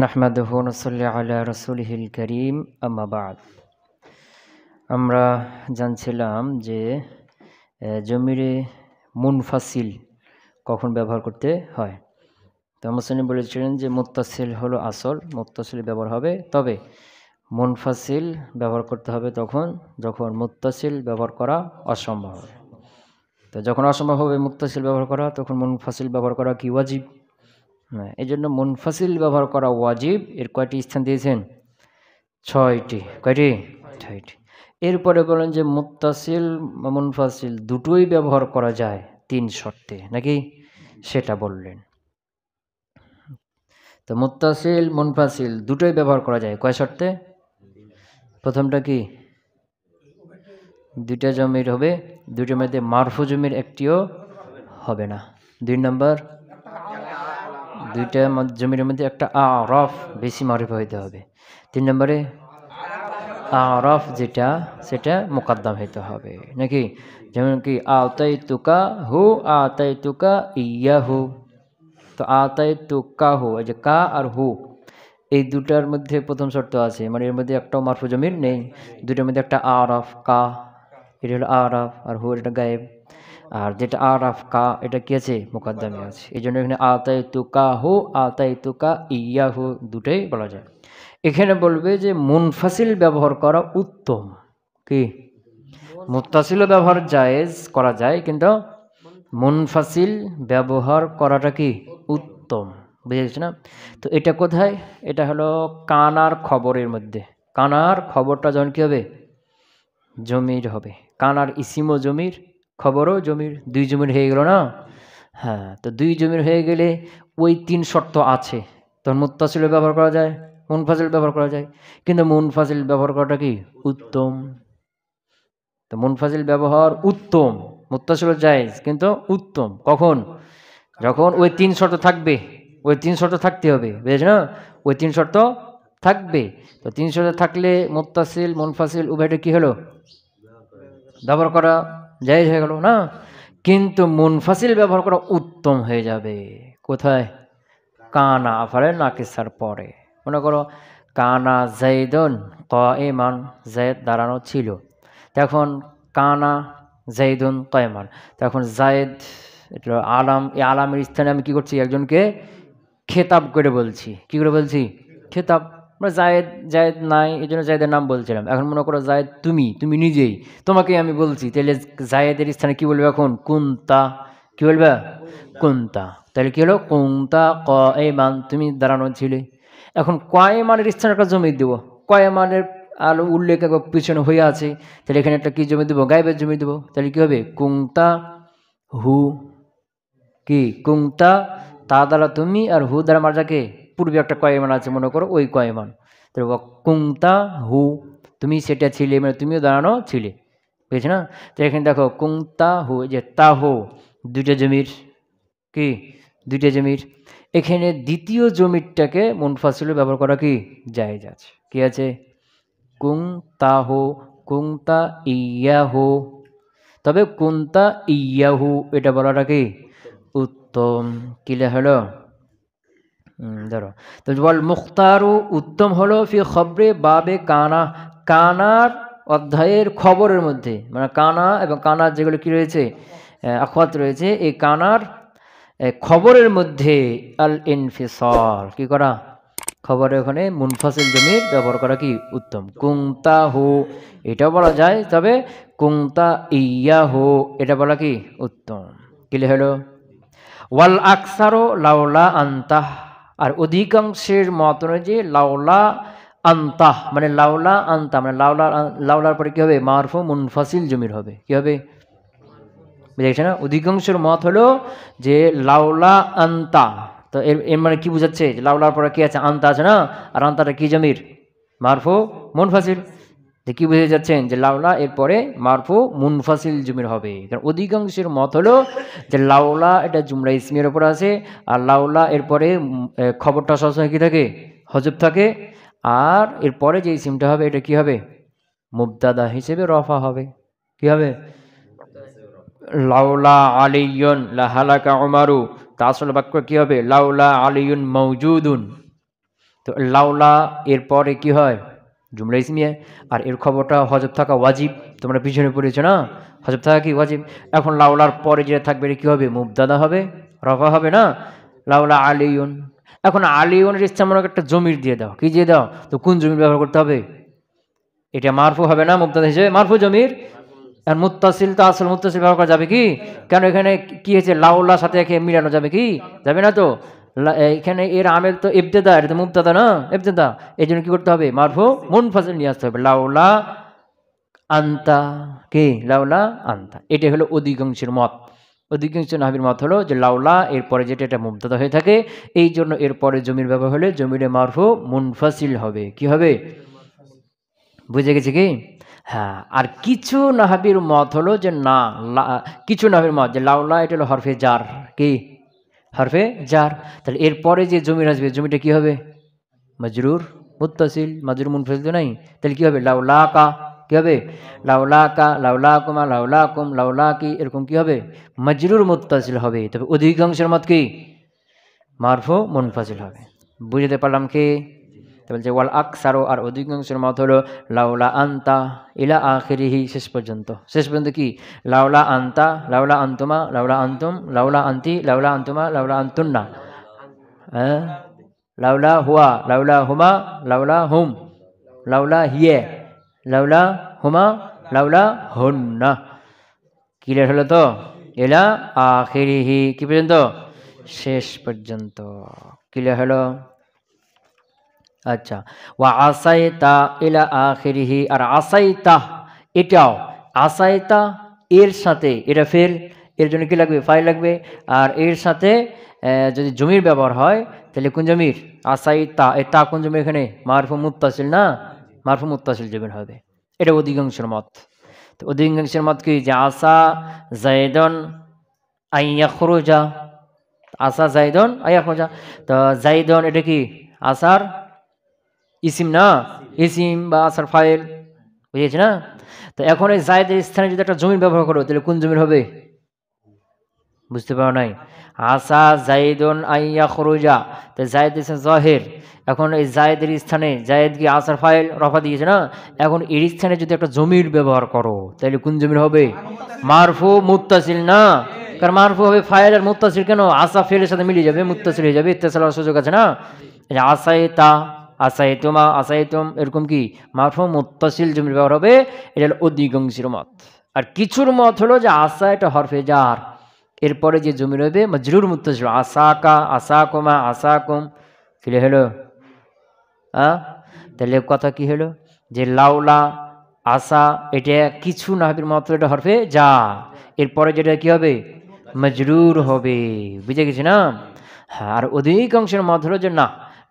নাহমাদুহু ওয়া নুসাল্লি আলা রাসূলিহিল কারীম আম্মা বা'দ। আমরা জানছিলাম যে জমিরে মুনফাসিল কখন ব্যবহার করতে হয়। তো মুসন্নিফ বলেছিলেন যে মুত্তাসিল হলো আসল, মুত্তাসিল ব্যবহার হবে, তবে মুনফাসিল ব্যবহার করতে হবে তখন যখন মুত্তাসিল ব্যবহার করা অসম্ভব হবে। তো যখন অসম্ভব হবে মুত্তাসিল ব্যবহার করা, তখন মুনফাসিল ব্যবহার করা কি ওয়াজিব। এই জন্য মুনফাসিল ব্যবহার করা ওয়াজিব। এর কয়টি স্থান দিয়েছেন? 6টি। কয়টি? 6টি। এরপরে বলেন যে মুত্তাসিল মুনফাসিল দুটোই ব্যবহার করা যায় 3 শর্তে, নাকি সেটা বললেন। তো মুত্তাসিল মুনফাসিল দুটোই ব্যবহার করা যায় কয় শর্তে? প্রথমটা কি? দুইটা জমির হবে, দুইটার মধ্যে মারফু জমির একটিও হবে না। 2 নম্বর, দুইটা জমির মধ্যে একটা আরফ বেশি মারিফা হইতে হবে। 3 নম্বরে আরফ যেটা সেটা মুকাদ্দাম হইতে হবে, নাকি? যেমন কি আতাইতুকা হু আতাইতুকা ইয়াহু। তো আতাইতুকা হু, এই যে কা আর হু এই দুটার মধ্যে প্রথম শর্ত আছে, মানে এর মধ্যে একটাও মারফু জমির নেই। দুটার মধ্যে একটা আরফ কা, এটা হলো আরফ, আর হু এটা গায়েব। আর যেটা আরফ কা এটা কি আছে? মুকাদ্দামে আছে। এই জন্য এখানে আতাইতুকা হু আতাইতুকা ইয়াহু দুটোই বলা যায়। এখানে বলবে যে মুনফাসিল ব্যবহার করা উত্তম। কি? মুত্তাসিলও ব্যবহার জায়েজ করা যায়, কিন্তু মুনফাসিল ব্যবহার করাটা কি উত্তম। বুঝে গেছে না? তো এটা কোথায়? এটা হলো কানার খবরের মধ্যে। কানার খবরটা যখন কি হবে? জমির হবে। কানার ইসিমও জমির, খবরও জমির, 2 জমির হয়ে গেল না? হ্যাঁ, তো 2 জমির হয়ে গেলে ওই 3 শর্ত আছে, তখন মুত্তাসিল ব্যবহার করা যায়, মুনফাসিল ব্যবহার করা যায়, কিন্তু মুনফাসিল ব্যবহার করাটা কি উত্তম। তো মুনফাসিল ব্যবহার উত্তম, মুত্তাসিল জায়েজ কিন্তু উত্তম। কখন? যখন ওই 3 শর্ত থাকবে। ওই 3 শর্ত থাকতে হবে, বুঝেছ না? ওই 3 শর্ত থাকবে। তো 3 শর্ত থাকলে মুত্তাসিল মুনফাসিল উভয়টা কি হলো? ব্যবহার করা জায়েজ হয়ে গেল না? কিন্তু মুনফাসিল ব্যবহার করা উত্তম হয়ে যাবে। কোথায়? কানা আফালে নাকিসার পরে। মনে করো কানা জাইদুন কাইমান, জায়েদ দাঁড়ানো ছিল। তখন কানা জাইদুন কাইমান, তখন জায়েদ এটা আলাম, এই আলামের স্থানে আমি কি করছি? একজনকে খেতাব করে বলছি। কি করে বলছি? খেতাব। জায়েদ জায়েদ নাই, এই জন্য জায়েদের নাম বলছিলাম। এখন মনে করো জায়েদ তুমি, তুমি নিজেই, তোমাকেই আমি বলছি, তাহলে জায়েদের স্থানে কি বলবে? এখন কুন্তা। কি বলবে? কুন্তা। তাহলে কি হলো? কুন্তা কাইমান, তুমি দাঁড়ানো ছিলে। এখন কাইমানের স্থানে একটা জমি দেবো। কাইমানের আলো উল্লেখ একবার পিছনে হয়ে আছে, তাহলে এখানে একটা কি জমি দেবো? গায়েবের জমি দেবো। তাহলে কি হবে? কুন্তা হু। কি? কুন্তা তা দ্বারা তুমি, আর হু দ্বারা মার্জাকে পূর্বে একটা কয়মান আছে, মনে করো ওই কয়মান। তাহলে কুন্তা হু, তুমি সেটা ছিলে, মানে তুমিও দাঁড়ানো ছিলে। বুঝেছ না? তো এখানে দেখো কুন্তা হু, যে তা হো 2টা জমির। কি? 2টা জমির। এখানে দ্বিতীয় জমিরটাকে মুনফাসিল ব্যবহার করা কি জায়েজ আছে। কি আছে? কুন্তা হো, কুন্তা ইয়াহু। তবে কুন্তা ইয়াহু এটা বলাটা কি উত্তম। কিলে হলো? ধরো তো বল মুখতারু উত্তম হলো ফি খবরে বাবে কানা, কানার অধ্যায়ের খবরের মধ্যে, মানে কানা এবং কানার যেগুলো কি রয়েছে আখওয়াত রয়েছে, এই কানার খবরের মধ্যে আল ইনফিসাল কি করা? খবরে ওখানে মুনফাসিল জমির ব্যবহার করা কি উত্তম। কুন্তা হু এটাও বলা যায়, তবে কুন্তা ইয়া হু এটা বলা কি উত্তম। কিলে হলো? ওয়াল আকসারো লাউলা আন্তাহ, আর অধিকাংশের মত অনুযায়ী লাউলা আন্তাহ মানে লাউলা আন্তা মানে লাউলার পরে কি হবে? মারফু মুনফাসিল জমির হবে। কি হবে? বুঝেছে না? অধিকাংশের মত হলো যে লাউলা আন্তা। তো এর মানে কি বুঝাচ্ছে? লাউলার পরে কি আছে? আন্তা আছে না? আর আন্তাটা কি জমির? মারফু মুনফাসিল। কি বুঝে যাচ্ছেন? যে লাউলা এরপরে মারফু মুনফাসিল জমির হবে। কারণ অধিকাংশের মত হলো যে লাউলা এটা জুমলা ইসমির উপর আছে, আর লাউলা এরপরে খবরটা সবসময় কি থাকে? হজব থাকে। আর এরপরে যে ইসিমটা হবে এটা কি হবে? মুবতাদা হিসেবে রফা হবে। কি হবে? লাউলা আলিয়ুন লাহালাকা উমারু, তা আসল বাক্য কি হবে? লাউলা আলিয়ুন মওজুদুন। তো লাউলা এরপরে কি হয় জুমলা ইসমিয়া, আর এর খবরটা হজব থাকা ওয়াজিব, তোমরা পিছনে পড়েছো না, হজব থাকা কি ওয়াজিব। এখন লাউলার পরে যেটা থাকবে এটা কি হবে, মুবতাদা হবে, রফা হবে না, লাউলা আলিউন। এখন আলিউনের ইচ্ছামূলক একটা জমির দিয়ে দাও, কি দিয়ে দাও, তো কোন জমির ব্যবহার করতে হবে, এটা মারফু হবে না মুবতাদা হিসেবে, মারফু জমির। আর মুত্তাসিল তো আসল মুত্তাসিল ব্যবহার করা যাবে কি, কেন এখানে কি হয়েছে লাউলার সাথে একে মিলানো যাবে কি, যাবে না তো। এখানে এর আমেল তো ইবতেদা, এটা তো মুবতাদা না, ইবতেদা, এই জন্য কি করতে হবে, মারফু মুনফাসিল নিয়ে আসতে হবে, লাউলা আন্তা, কি লাউলা আন্তা। এটা হলো অধিকাংশের মত। অধিকাংশ নাহবির মত হলো যে লাউলা এরপরে যেটা এটা মুবতাদা হয়ে থাকে, এই জন্য এরপরে জমির ব্যবহার হলে জমিরে মারফু মুনফাসিল হবে, কি হবে, বুঝে গেছে কি। হ্যাঁ, আর কিছু নাহাবির মত হলো যে না, কিছু নাহাবির মত যে লাউলা এটা হলো হরফে জার, কি হরফে জার, তাহলে এরপরে যে জমির আসবে জমিটা কি হবে, মজরুর মুত্তাসিল, মজরুর মুনফাসিল তো নাই, তাহলে কি হবে, লাউলা কা, কি হবে, লাউলা কা, লাউলা কুমা, লাউলা কুম, লাউলা কি, এরকম কি হবে, মজরুর মুত্তাসিল হবে। তবে অধিকাংশের মত কি মারফু মুনফাসিল হবে। বুঝতে পারলাম কি। বলছে ওয়াল আকসারো, আর অধিকাংশের মত হলো লাউলা আন্তা ইলা আখিরিহি, শেষ পর্যন্ত। শেষ পর্যন্ত কি, লাউলা আন্তা, লাউলা আন্তুমা, লাউলা আন্তুম, লাউলা আন্তি, লাউলা আন্তুমা, লাউলা আন্তুন্না, হ্যাঁ, লাউলা হুয়া, লাউলা হুমা, লাউলা হুম, লাউলা হিয়ে, লাউলা হুমা, লাউলা হুন্না। ক্লিয়ার হলো তো, ইলা আখিরিহি কি পর্যন্ত, শেষ পর্যন্ত। ক্লিয়ার হলো। আচ্ছা, ওয়া আসাইতা ইলা আখিরিহি, আর আসাইতা এটাও, আসাইতা এর সাথে, এটা ফেল, এর জন্য কি লাগবে, ফাইল লাগবে, আর এর সাথে যদি জমির ব্যবহার হয় তাহলে কোন জমির, আসাইতা, এটা কোন জমির, এখানে মারফু মুত্তাসিল না, মারফু মুত্তাসিল জমির হবে। এটা অধিকাংশের মত। তো অধিকাংশের মত কি, যে আসা জাইদন আইয়াখরুজা, আসা জাইদন আইয়াখরুজা, তো জাইদন এটা কি আসার ইসিম না, ইসিম বা আসার ফাইল, বুঝেছি না। তো এখন এই জায়দের স্থানে যদি একটা জমির ব্যবহার করো তাহলে কোন জমির হবে, বুঝতে পারো নাই, আসা জাইদুন আইয়া খরুজা, তো জায়দ ইসম জাহির, এখন এই জায়দের স্থানে, জায়দ কি আসার ফাইল রফা দিয়েছে না, এখন এর স্থানে যদি একটা জমির ব্যবহার করো তাহলে কোন জমির হবে, মারফু মুত্তাসিল না, কারণ মারফু হবে ফাইল, আর মুত্তাসিল কেন, আসা ফেলের সাথে মিলে যাবে, মুত্তাসিল হয়ে যাবে, ইত্তেসাল হওয়ার সুযোগ আছে না। আসাইতা, আসাইতুমা, আসাইতুম, এরকম কি মারফু মুত্তাসিল জমির ব্যবহার হবে। এটা হলো অধিকাংশের মত। আর কিছুর মত হলো যে আসা এটা হরফে জার, এরপরে যে জমির হবে মজরুর মুত্তাসিল, আসাকা, আসাকুমা, আসাকুম। ক্লিয়ার হলো। তাহলে কথা কি হলো, যে লাউলা আসা এটা কিছু নাহবির মত এটা হরফে যা, এরপরে যেটা কি হবে, মজরুর হবে, বুঝে গেছি না। হ্যাঁ, আর অধিকাংশের মত হলো যে না,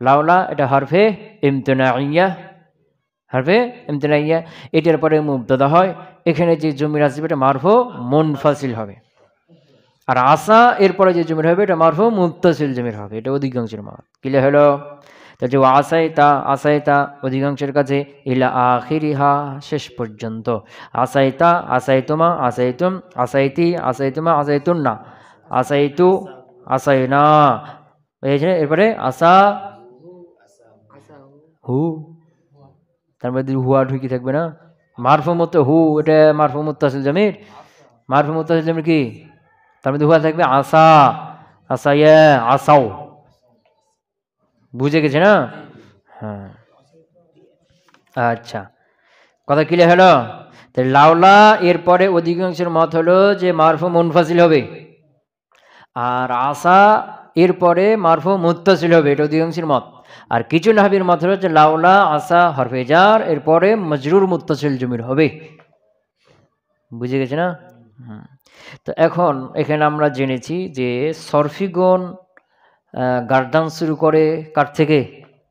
লাউলা এটা হরফে ইমতিনাইয়া, হরফে ইমতিনাইয়া, এটার পরে মুবতাদা হয়, এখানে যে জমির আসবে এটা মারফু মুনফাসিল হবে। আর আসা এরপরে যে জমির হবে এটা মারফু মুত্তাসিল জমির হবে। এটা অধিকাংশের মত। ক্লিয়ার হলো। তাহলে আসাইতা, আসাইতা অধিকাংশের কাছে, ইলা আখিরিহা শেষ পর্যন্ত, আসাইতা, আসাইতুমা, আসাইতুম, আসাইতি, আসাইতুমা, আসাইতুন্না, আসাইতু, আসাইনা, এরপরে আসা হু, তার মধ্যে হুয়া ঢুকি থাকবে না, মারফু মত হু, এটা মারফু মুত্তাসিল জমির, মারফু মুত্তাসিল জমির কি, তার মধ্যে হুয়া থাকবে আসা, আসাইয়া, আসাও, বুঝে গেছে না। হ্যাঁ, আচ্ছা, কথা ক্লিয়ার হলো। তাহলে লাউলা এরপরে অধিকাংশের মত হলো যে মারফু মুনফাসিল হবে, আর আসা এরপরে মারফু মুত্তাসিল হবে, এটা অধিকাংশের মত। আর কিছু নাহবির মত হলো যে লাউলা আসা হরফে জার, এরপরে মজরুর মুত্তাসিল জমির হবে, বুঝে গেছে না। তো এখন এখানে আমরা জেনেছি যে সরফিগণ গার্দান শুরু করে কার থেকে,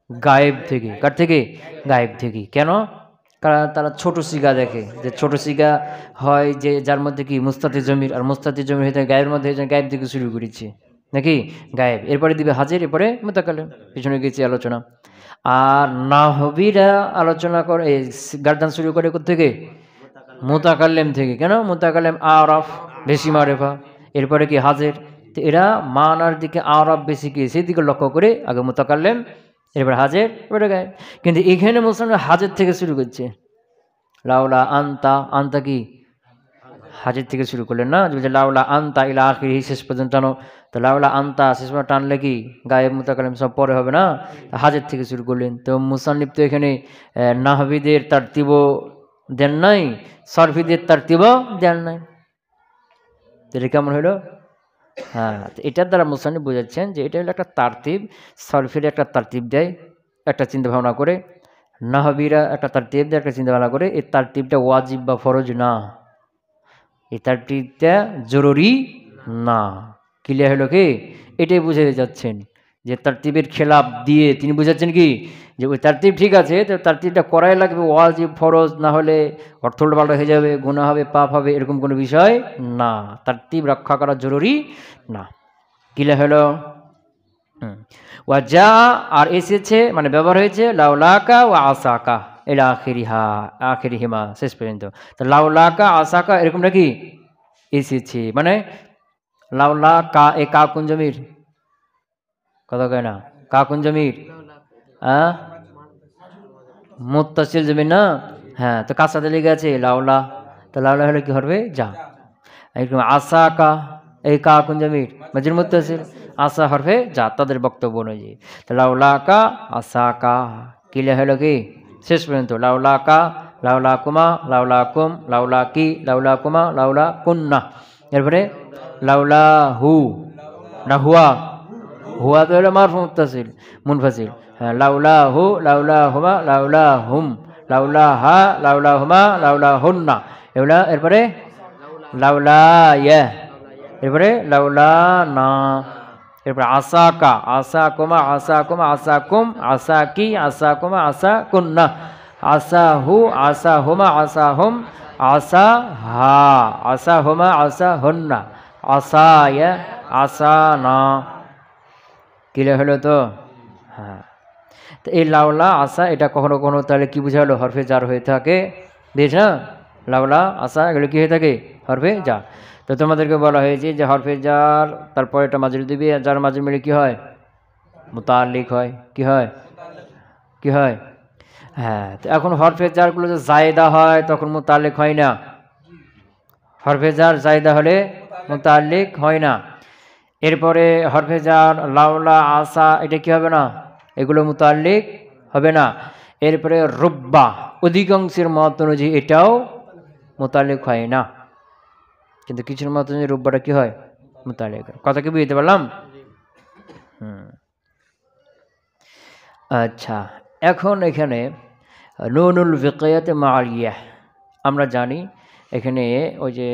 গায়েব থেকে। কার থেকে, গায়েব থেকে। কেন, কারণ তারা ছোট সিগা দেখে, যে ছোট সিগা হয় যে যার মধ্যে কি মুস্তাতি জমির, আর মুস্তাতি জমির হয়ে গায়েবের মধ্যে গায়েব থেকে শুরু করেছে নাকি, গায়েব, এরপরে দিবে হাজির, এরপরে মুতাকাল্লিম, পিছনে গেছি আলোচনা। আর নাহবিরা আলোচনা করে গার্দান শুরু করে থেকে মুতাকাল্লিম থেকে। কেন, মুতাকাল্লিম আরফ বেশি মারেফা, এরপরে কি হাজির, তো এরা মানার দিকে আরব বেশি কি সেই দিকে লক্ষ্য করে আগে মুতাকাল্লিম, এরপর হাজের, এরপরে গায়েব। কিন্তু এখানে মুসলমান হাজের থেকে শুরু করছে। লাউলা আনতা, আনতা কি হাজের থেকে শুরু করলেন না, যে লাউলা আনতা ইলা আখিরি, শেষ পর্যন্ত টানো। তো লাউলা আনতা শেষ পর্যন্ত টানলে কি গায়েব মুতাকাল্লিম সব পরে হবে না, হাজের থেকে শুরু করলেন। তো মুসান্নিফ তো এখানে নাহবিদের তারতিবও দেন নাই, সরফিদের তারতিবও দেন নাই। এটা কেমন হলো? হ্যাঁ, এটার দ্বারা মুসান্নিফ বোঝাচ্ছেন যে এটা হলো একটা তারতিব। সরফির একটা তারতিব দেয় একটা চিন্তা ভাবনা করে, নাহবিরা একটা তারতিব দেয় একটা চিন্তা ভাবনা করে। এই তারতিবটা ওয়াজিব বা ফরজ না, এই তারতিবটা জরুরি না। ক্লিয়ার হলো কি? এটাই বুঝে যাচ্ছেন যে তারতিবের খেলাফ দিয়ে তিনি বুঝাচ্ছেন কি যে ওই তারতিব ঠিক আছে, তো তারতিবটা করাই লাগবে, ওয়াজিব ফরজ না হলে অর্থ উল্টোপাল্টা হয়ে যাবে, গুনাহ হবে, পাপ হবে, এরকম কোনো বিষয় না। তারতিব রক্ষা করা জরুরি না। ক্লিয়ার হলো? ওয়াজা, আর এসেছে মানে ব্যবহার হয়েছে লাউলাকা ও আসাকা এলা আখিরিহা, আখিরিহিমা, শেষ পর্যন্ত। তো লাউলাকা আসাকা এরকম নাকি এসেছে, মানে লাউলা কা, এ কা কোন জমির কথা কয় না, কা কোন জমির? মুত্তাসিল জমির না? হ্যাঁ, তো কার সাথে লেগে আছে লাউলা, তো লাউলা হলে কি হবে যা। এরকম আসাকা, এই কা কোন জমির? মাজির মুত্তাসিল, আসা হরফে যা, তাদের বক্তব্য অনুযায়ী। তো লাউলাকা আসাকা, ক্লিয়ার হলো কি? শেষ পর্যন্ত লাউলাকা, লাউলা কুমা, লাউলা কুম, লাউলা কি, লাউলা কুমা, লাউলা কুন্না। এরপরে লাউলা হু না হুয়া, হুয়া তো হলো মারফু মুত্তাসিল মুনফাসিল। হ্যাঁ, লাউলা হু, লাউলা হুমা, লাউলা হুম, লাউলা হা, লাউলা হুমা, লাউলা হুন্না। এগুলা এরপরে লাউলা ইয়া, এরপরে লাউলা না, এরপরে আসাকা, আসা কুমা, আসা কুমা, আসা কুম, আসা কি, আসা কুমা, আসা কুন্না, আসা হু, আসা হুমা, আসা হুম, আসা হা, আসা হুমা, আসা হুন্না, আসা ইয়া, আসা না। ক্লিয়ার হলো তো? হ্যাঁ, তো এই লাউলা আসা এটা কখনো কখনো তাহলে কি বোঝালো? হরফে জার হয়ে থাকে, বুঝছ না? লাউলা আসা এগুলো কি হয়ে থাকে? হরফে জার। তো তোমাদেরকে বলা হয়েছে যে হরফে জার তারপরে এটা মাজরুর দিবি, যার মাঝে মিলে কি হয়? মুতাল্লিক হয়। কি হয়? কি হয়? হ্যাঁ, তো এখন হরফে জারগুলো যে জায়দা হয় তখন মুতাল্লিক হয় না, হরফে জার জায়দা হলে মুতাল্লিক হয় না। এরপরে হরফে জার লাউলা আসা এটা কি হবে না, এগুলো মুতাল্লিক হবে না। এরপরে রুব্বা, অধিকাংশের মত অনুযায়ী এটাও মুতাল্লিক হয় না, কিন্তু কিছুর মত অনুযায়ী রুব্বাটা কি হয়? মুতাল্লিক। কথা কি বুঝতে পারলাম? আচ্ছা, এখন এখানে নুনুল ভিকায়াতে মারিয়া আমরা জানি এখানে ওই যে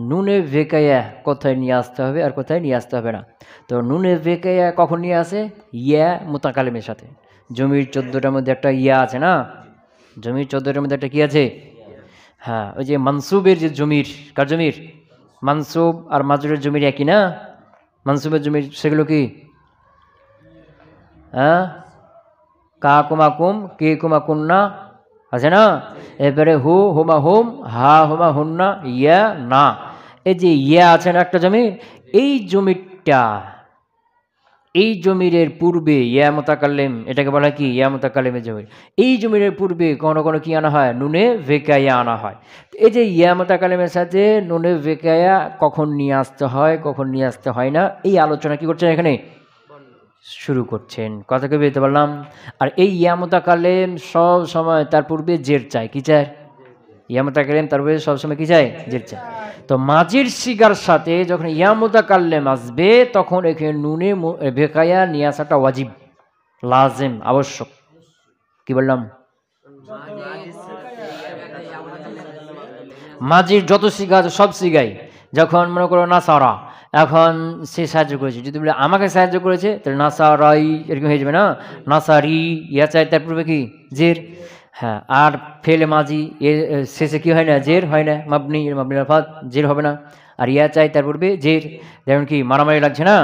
নুনে ভেকায়া কোথায় নিয়ে আসতে হবে আর কোথায় নিয়ে আসতে হবে না। তো নুনে ভেকায়া কখন নিয়ে আসে? ইয়া মুতাকালিমের সাথে। জমির 14টার মধ্যে একটা ইয়া আছে না, জমির 14টার মধ্যে একটা কি আছে? হ্যাঁ, ওই যে মানসুবের যে জমির, কার জমির? মানসুব আর মাজরুরের জমির একই না? মানসুবের জমির সেগুলো কি? হ্যাঁ, কা কুমা কুম, কে কুমা কুন্না আছে না? এবারে হু হুমা হুম, হা হুমা হুন্না, ইয়া না। এই যে ইয়া আছে না একটা জমি, এই জমিটা, এই জমিরের পূর্বে ইয়া মুতাকাল্লিম, এটাকে বলা হয় কি? ইয়া মুতাকাল্লিমের জমি। এই জমিরের পূর্বে কোনো কোনো কি আনা হয়? নুনে ভেকায়া আনা হয়। এই যে ইয়া মুতাকাল্লিমের সাথে নুনে ভেকায়া কখন নিয়ে আসতে হয় কখন নিয়ে আসতে হয় না, এই আলোচনা কি করছেন এখানে শুরু করছেন। কথা কি বুঝতে পারলাম? আর এই ইয়া মুতাকাল্লিম সব সময় তার পূর্বে জের চায়, কি চায়? ইয়া মুতাকাল্লিম তার পূর্বে সবসময় কি চায়? জের চায়। তো মাজির সিগার সাথে যখন ইয়া মুতাকাল্লিম আসবে তখন এখানে নুনে ভেকায়া নিয়ে আসাটা ওয়াজিব, লাজিম, আবশ্যক। কি বললাম? মাজির যত সিগা আছে সব সিগাই, যখন মনে করো নাসারা, এখন সে সাহায্য করেছে, যদি বলে আমাকে সাহায্য করেছে তাহলে নাসারাই এরকম হয়ে যাবে না? নাসারি ইয়া চাই তার পূর্বে কি? জের। হ্যাঁ, আর ফেলে মাজি এর শেষে কি হয় না? জের হয় না, মাবনি মাবনি আলফাত জের হবে না। আর ইয়া চাই তার পূর্বে জের, যেমন কি মারামারি লাগছে না?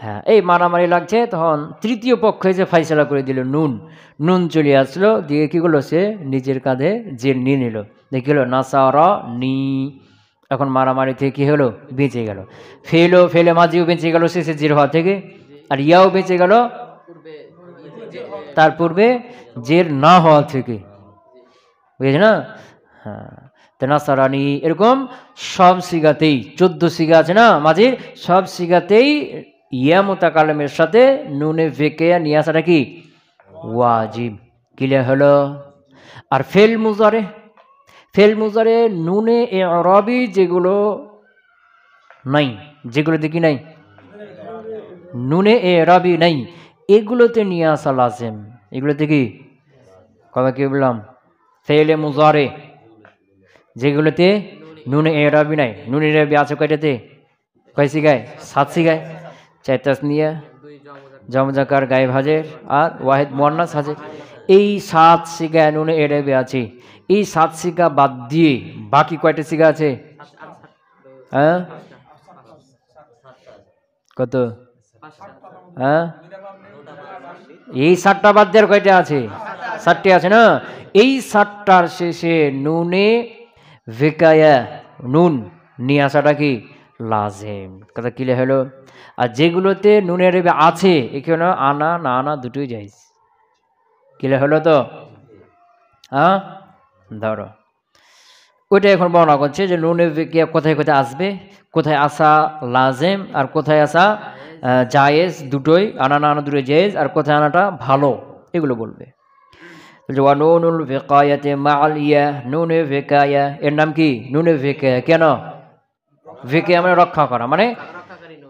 হ্যাঁ, এই মারামারি লাগছে, তখন তৃতীয় পক্ষ এসে ফাইসলা করে দিল, নুন, নুন চলে আসলো, দিয়ে কী করলো? সে নিজের কাঁধে জের নিয়ে নিল, দেখি হলো নাসারা নি। এখন মারামারি থেকে কী হলো? বেঁচে গেল। ফেলে মাঝিও বেঁচে গেল শেষে জের হওয়া থেকে, আর ইয়াও বেঁচে গেল তার পূর্বে জের না হওয়া থেকে, বুঝেছ না? হ্যাঁ, তো নাসারানি এরকম সব সিগাতেই 14 সিগা আছে না মাঝির, সব সিগাতেই ইয়া মুতাকাল্লিমের সাথে নুনে ভেকেয়া নিয়ে আসাটা কি ওয়াজিব। ক্লিয়ার হলো? আর ফেল মুজারে নুনে ইরাবি যেগুলো নাই, যেগুলোতে কি নাই নুনে ইরাবি নাই, এগুলোতে নিয়ে আসা লাজেম। এগুলোতে কি কথা কি বললাম? ফেলে মুজারে যেগুলোতে নুনে ইরাবি নাই, নুনে ইরাবি আছে কয়টাতে? কয় সিগায়? 7 সিগায়। 4 তাসনিয়া, জমজাকার, গায়েব হাজের আর ওয়াহিদ মুয়ান্নাস হাজের। এই 7 সিগায় নুনে ইরাবি আছে। এই 7 সিগা বাদ দিয়ে বাকি কয়টা সিগা আছে? হ্যাঁ, কত? হ্যাঁ, এই 7টা বাদ দেওয়ার কয়টা আছে? 7টি আছে না? এই 7টার শেষে নুনে ভেকায়া নুন নিয়ে আসাটা কি লাজেম। কথা ক্লিয়ার হলো? আর যেগুলোতে নুনের রেবে আছে এখানে আনা না আনা দুটোই যাইজ। ক্লিয়ার হলো তো? হ্যাঁ, ধরো ওইটা এখন বর্ণনা করছে যে নুনে ভেকিয়া কোথায় কোথায় আসবে, কোথায় আসা লাজেম আর কোথায় আসা জায়েজ, দুটোই আনা না আনা দুটোই জায়েজ, আর কোথায় আনাটা ভালো এগুলো বলবে। নুনুল ভেকায়াতে মাল ইয়া, নুনে ভেকায়া এর নাম কি নুনে ভেকায়া। কেন? ভেকে আমরা রক্ষা করা, মানে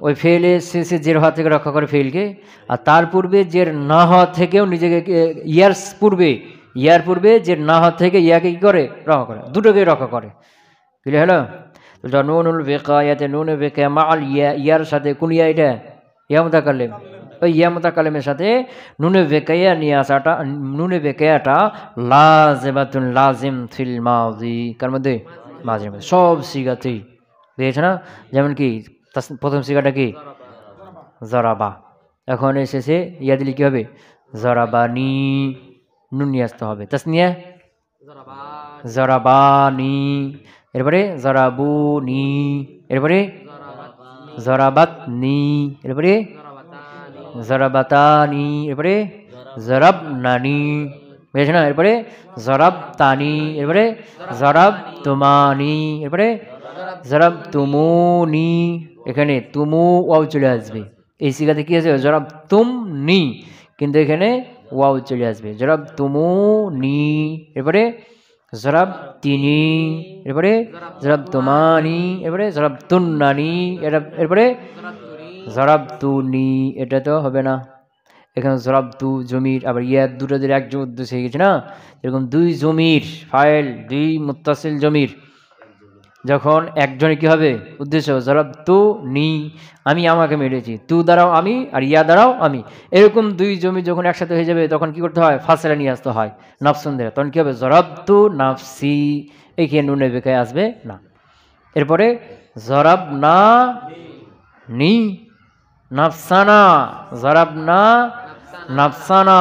ওই ফেলে শেষে জের হওয়া থেকে রক্ষা করে ফেলকে, আর তার পূর্বে জের না হওয়া থেকেও নিজেকে, ইয়ার পূর্বে জের না হওয়া থেকে ইয়াকে কি করে রক্ষা করে, দুটোকেই রক্ষা করে। ক্লিয়ার হলো? নুনুল ভেকায়াতে নুনে ভেকায়া মাল ইয়া, ইয়ার সাথে কোন ইয়া? এটা ইয়া মুতাকাল্লিম। ওই ইয়া মুতাকাল্লিমের সাথে নুনে ভেকায়া নিয়ে আসাটা, নুনে ভেকায়াটা লাজিমাতুন লাজিম ফিল মাযি, কার মধ্যে? মাযির মধ্যে, সব সিগাতেই। বুঝেছ না? যেমন কি প্রথম সিগাটা কি জরাবা, এখন এসেছে ইয়া দিলে কি হবে? জরাবানি, নুন নিয়ে আসতে হবে। তাসনিয়া জরাবানি, এরপরে জরাবুনি, এরপরে জরাবাতনি, এরপরে জরাবাতানি, এরপরে জরাবনানি। বুঝেছ না? এরপরে জরাবতানি, এরপরে জরাবতুমানি, এরপরে জরাবতুমুনি। এখানে তুমু ওয়াও চলে আসবে। এই সিগাতে কি আছে? জরাবতুমনি, কিন্তু এখানে ওয়াও চলে আসবে। জরাবতুমুনি, এরপরে জরাবতিনি, এরপরে জরাবতুমানি, এরপরে জরাবতুন্নানি, এরপরে জরাবতুনি। এটা তো হবে না। এখানে জরাবতু জমির, আবার ইয়া দুটো দিয়ে এক উদ্দেশ্য হয়ে গেছে না? এরকম দুই জমির ফাইল, দুই মুত্তাসিল জমির, যখন একজনে কি হবে উদ্দেশ্য? জরাবতু নি, আমি আমাকে মেরেছি, তু দ্বারাও আমি আর ইয়া দ্বারাও আমি, এরকম দুই জমি যখন একসাথে হয়ে যাবে তখন কি করতে হয়? ফাসলা নিয়ে আসতে হয় নাফসুন দিয়ে। তখন কি হবে? জরাবতু নাফসি, এইখানে নুনে বেকায় আসবে না। এরপরে জরাবনা নি নাফসানা, জরাবনা নাফসানা।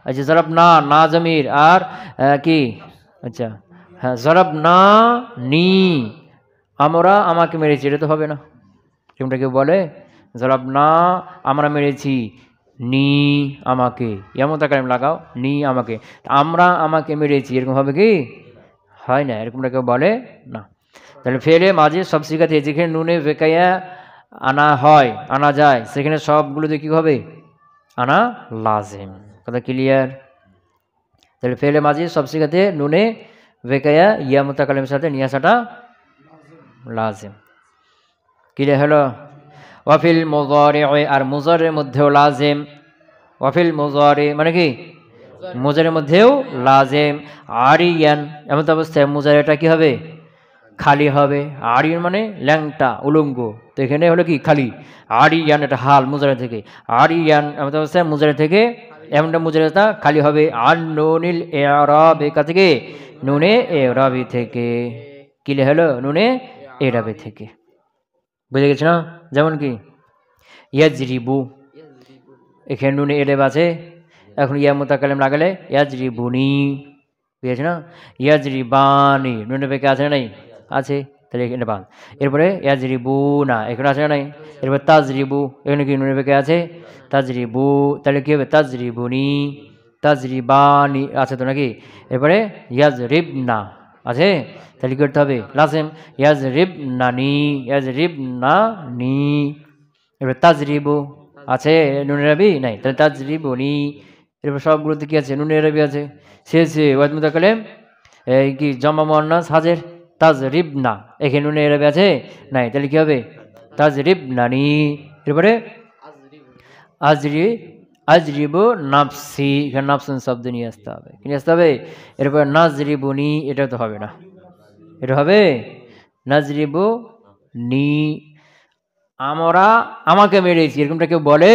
এই যে জরাবনা না জমির আর কি, আচ্ছা হ্যাঁ, জরাবনা নি, আমরা আমাকে মেরেছি, এটা তো হবে না। তোমরা কেউ বলে জরাবনা আমরা মেরেছি, নি আমাকে, এমন তাকারিম লাগাও, নি আমাকে, আমরা আমাকে মেরেছি, এরকম হবে কি? হয় না, এরকমটা কেউ বলে না। তাহলে ফেলে মাঝে সব শিখাতে যেখানে নুনে বেকাইয়া আনা হয়, আনা যায়, সেখানে সবগুলোতে কি হবে? আনা লাজিম। কথা ক্লিয়ার? তাহলে ফেলে মাঝে সব শিখাতে নুনে বেকাইয়া ইয়া মুতাকাল্লিমের সাথে নিয়ে আসাটা লাজিম। ক্লিয়ার হলো? ওয়াফিল মুজারি, আর মুজারের মধ্যেও লাজিম। ওয়াফিল মুজারি মানে কি? মুজারের মধ্যেও লাজিম। আরিয়ান, এমন অবস্থায় মুজারিটা কি হবে? খালি হবে। আরিয়ান মানে ল্যাংটা উলঙ্গ, তো এখানে হলো কি খালি। আরিয়ান এটা হাল মুজারে থেকে, আরিয়ান এমন অবস্থায় মুজারে থেকে এমনটা মুজারেটা খালি হবে। আর নুনিল ইরাব, একা থেকে নুনে ইরাবি থেকে। ক্লিয়ার হলো? নুনে ইরাবি থেকে, বুঝে গেছে না? যেমন কি ইয়াজরিবু, এখানে নুনে ইরাব আছে, এখন ইয়া মুতাকাল্লিম লাগালে ইয়াজরিবুনি, বুঝেছে না? ইয়াজরিবানি, নুনে বেকে আছে না নাই? আছে, তাহলে এখানে বাদ। এরপরে ইয়াজরিবু না, এখানে আছে না নাই? এরপরে তাজরিবু, এখানে কি নুনে বেকে আছে? তাজরিবু, তাহলে কি হবে? তাজরিবুনি, তাজরিবানি আছে তো নাকি, এরপরে ইয়াজরিবনা আছে, তাহলে কি করতে হবে লাজেম ইয়াজরিবনানি, এরপরে তাজরিবু আছে নুনের আরবি নাই, তাহলে তাজরিবুনি, এরপর সবগুলোতে কি আছে নুনের আরবি আছে, শেষে ওয়াহিদ মুতাকাল্লিম এই কি জামা মুয়ান্নাস হাজির তাজরিবনা, এখানে নুনের আরবি আছে নাই, তাহলে কি হবে তাজরিবনানি, এরপরে আজরি আজরিবু নাফসি, এখানে নাফসুন শব্দ নিয়ে আসতে হবে, কি নিয়ে আসতে হবে, এরপর নাজরিবুনি, এটা তো হবে না, এটা হবে নাজরিবু নি, আমরা আমাকে মেরেছি এরকমটা কেউ বলে,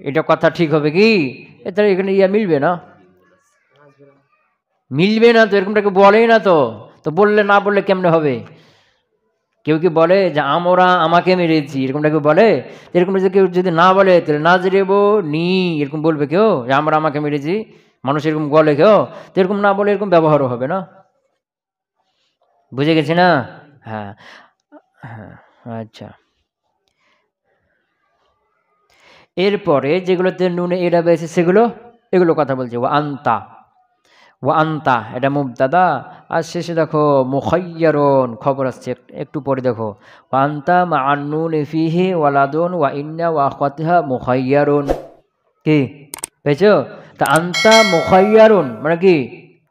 এটা কথা ঠিক হবে কি, এটা এখানে ইয়া মিলবে না, মিলবে না তো, এরকমটা কেউ বলেই না তো, তো বললে না বললে কেমনে হবে, কেউ কি বলে যে আমরা আমাকে মেরেছি, এরকমটা কেউ বলে, এরকম যদি কেউ যদি না বলে তাহলে নাজরিবু নি এরকম বলবে কেউ যে আমরা আমাকে মেরেছি, মানুষ এরকম বলে কেউ, তো এরকম না বলে এরকম ব্যবহারও হবে না, বুঝে গেছি না, হ্যাঁ হ্যাঁ আচ্ছা। এরপরে যেগুলোতে নুনে এরা বেশি সেগুলো এগুলো কথা বলছে, ও আন্তা এটা মুবতাদা, আর শেষে দেখো মুখাইয়ারুন খবর আসছে, একটু পরে দেখো ও আন্তা মা আন্নুন ফিহি ওয়ালাদুন ওয়া ইন্না ওয়া আখাতিহা মুখাইয়ারুন, কি পেয়েছো, তা আন্তা মুখাইয়ারুন মানে কি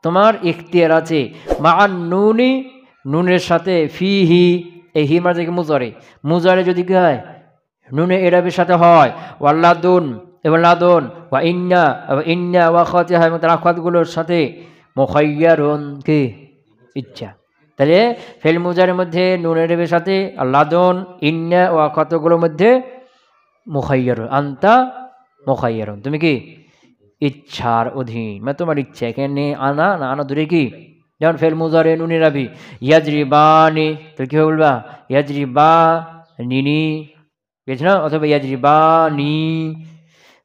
তোমার ইখতিয়ার আছে, মা আন্নুনি নুনের সাথে, ফিহি এই হি মানে কি মুজারে যদি কি হয় নুনে এরাবের সাথে হয়, ওয়াল্লাদুন এবং লাদুন ওয়া ইন্না ওয়া আখাতিহা এবং তার আখাতগুলোর সাথে মুখাইয়ারুন কি ইচ্ছা, তাহলে ফেল মুজারের মধ্যে নুনের এরাবের সাথে লাদুন ইন্না ওয়া আখাতগুলোর মধ্যে মুখাইয়ারুন, আন্তা মুখাইয়ারুন তুমি কি ইচ্ছার অধীন, মানে তোমার ইচ্ছা, এখানে আনা না আনা দূরে কি, যেমন ফেল মুজারে নুনের আবি ইয়াজরিবানি, তো কি বলবা ইয়াজরিবা নিনি পেয়েছ না, অথবা ইয়াজরিবানি,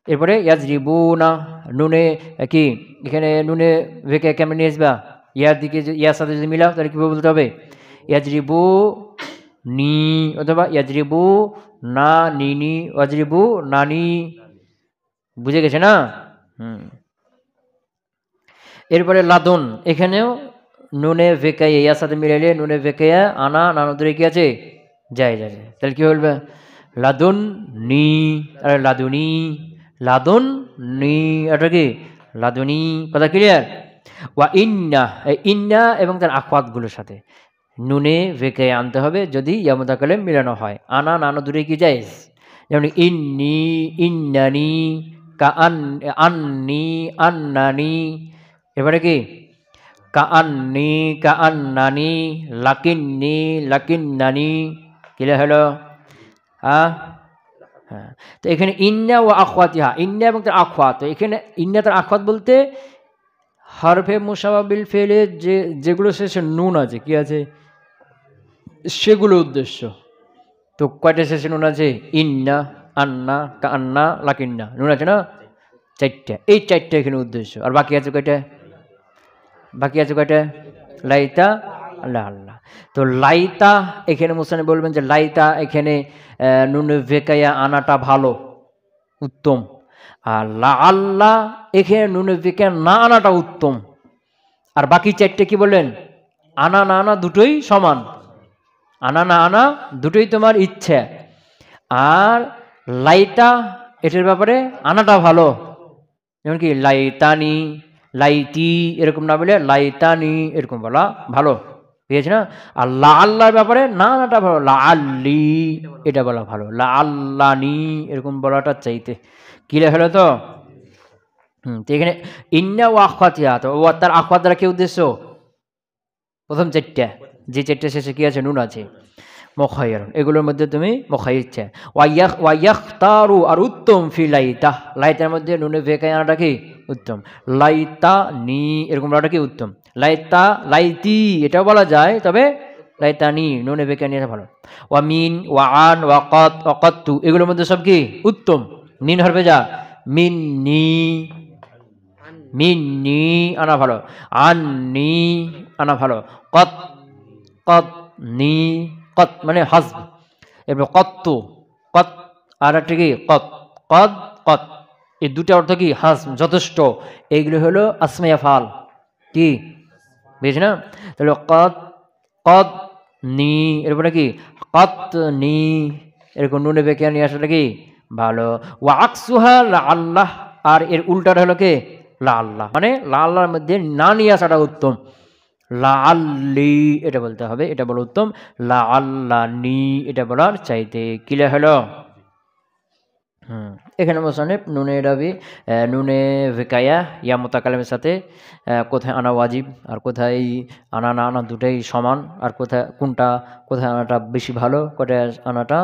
এরপরে ইয়াজরিবুনা নুনে কি এখানে নুনে ভেকে কেমন নিয়ে আসবা, ইয়ার দিকে ইয়ার সাথে যদি মিলাও তাহলে কীভাবে বলতে হবে ইয়াজরিবু নি, অথবা ইয়াজরিবু না নিনি ওয়াজরিবু নানি, বুঝে গেছে না, এরপরে লাদন এখানেও নুনে ভেকাইয়া ইয়ার সাথে মিলাইলে নুনে ভেকাইয়া আনা নানদরে কি আছে যায় যায়, তাহলে কি বলবে লাদুন নি, আরে লাদুনি লাদুন নি, এটা কি লাদুনি, কথা ক্লিয়ার, ওয়া ইন্না ইন্না এবং তার আখওয়াতগুলোর সাথে নুনে ভেকে আনতে হবে যদি ইয়া মুতাকাল্লিম মিলানো হয়, আনা নানো দূরে কি যায়, যেমন ইন্নি ইন্নানি কা আন্নি আন্নানি, এবারে কি কা আন্নানি লাকিন্নি লাকিন্নানি, ক্লিয়ার হলো, হ্যাঁ, তো এখানে ইন্না ও আখওয়াতিহা ইন্না এবং তার আখওয়াত, তো এখানে ইন্না তার আখওয়াত বলতে হরফে মুশাব্বাহ ফেলে যেগুলো শেষে নুন আছে কি আছে সেগুলো উদ্দেশ্য, তো কয়টা শেষে নুন আছে ইন্না আন্না কান্না লাকিন্না নুন আছে না চারটা, এই চারটা এখানে উদ্দেশ্য, আর বাকি আছে কয়টা, বাকি আছে কয়টা লাইতা আল্লাহ আল্লাহ, তো লাইতা এখানে মুসানি বলবেন যে লাইতা এখানে নুনে ভেকাইয়া আনাটা ভালো উত্তম, আর লা আল্লাহ এখানে নুনে ভেকাইয়া না আনাটা উত্তম, আর বাকি চারটে কি বললেন আনা না আনা দুটোই সমান, আনা না আনা দুটোই তোমার ইচ্ছা, আর লাইতা এটার ব্যাপারে আনাটা ভালো, যেমন কি লাইতানি লাইতি এরকম না বলে লাইতানি এরকম বলা ভালো, বুঝেছি না, আর লা আল্লাহর ব্যাপারে না নাটা ভালো, লা আল্লি এটা বলা ভালো, লা আল্লানি এরকম বলাটা চাইতে ক্লিয়ার হলো তো, তো এখানে ইন্না ও আখওয়াতিহা, তো ও তার আখওয়াত দ্বারা কি উদ্দেশ্য, প্রথম চারটা যে চারটা শেষে কি আছে নুন আছে মুখায়্যারুন, এগুলোর মধ্যে তুমি মুখায়্যা, ওয়াইয়াখতারু আর উত্তম ফি লাইতা, লাইতার মধ্যে নুনে ভেকায়ানাটা কি উত্তম, লাইতা নি এরকম বলাটা কি উত্তম, লাইতা লাইতি এটাও বলা যায়, তবে লাইতানি নুনে ভেকানিয়া ভালো, ওয়া মিন ওয়া আন ওয়া কাত ওয়া কাত্তু এগুলোর মধ্যে সব কি উত্তম, নিন হরফে যা মিন্নি মিন্নি আনা ভালো, আন্নি আনা ভালো, কত কত নি কত মানে হাসব, এরপর কত্তু কত আর একটা কি কত কত কত এই দুটো অর্থ কি হাসম, যথেষ্ট। এইগুলো হলো আসমাইয়া ফাল, কি বুঝছ না? তাহলে কদ, কদ নি, এরপরে কি কত নি, এরকম নুনে বেঁকে নিয়ে আসাটা কি ভালো। ওয়া আকসুহা লা আল্লাহ, আর এর উল্টাটা হলো কে লা আল্লাহ, মানে লা আল্লাহর মধ্যে না নিয়ে আসাটা উত্তম। লা আল্লি এটা বলতে হবে, এটা বলা উত্তম। লা আল্লা নি এটা বলার চাইতে। ক্লিয়ার হলো? এখানে মোসানেফ নুনে রাবি, নুনে ভিকায়া ইয়া মোতাকালামের সাথে কোথায় আনা ওয়াজিব আর কোথায় আনা না আনা দুটাই সমান, আর কোথায় আনাটা বেশি ভালো, কোথায় আনাটা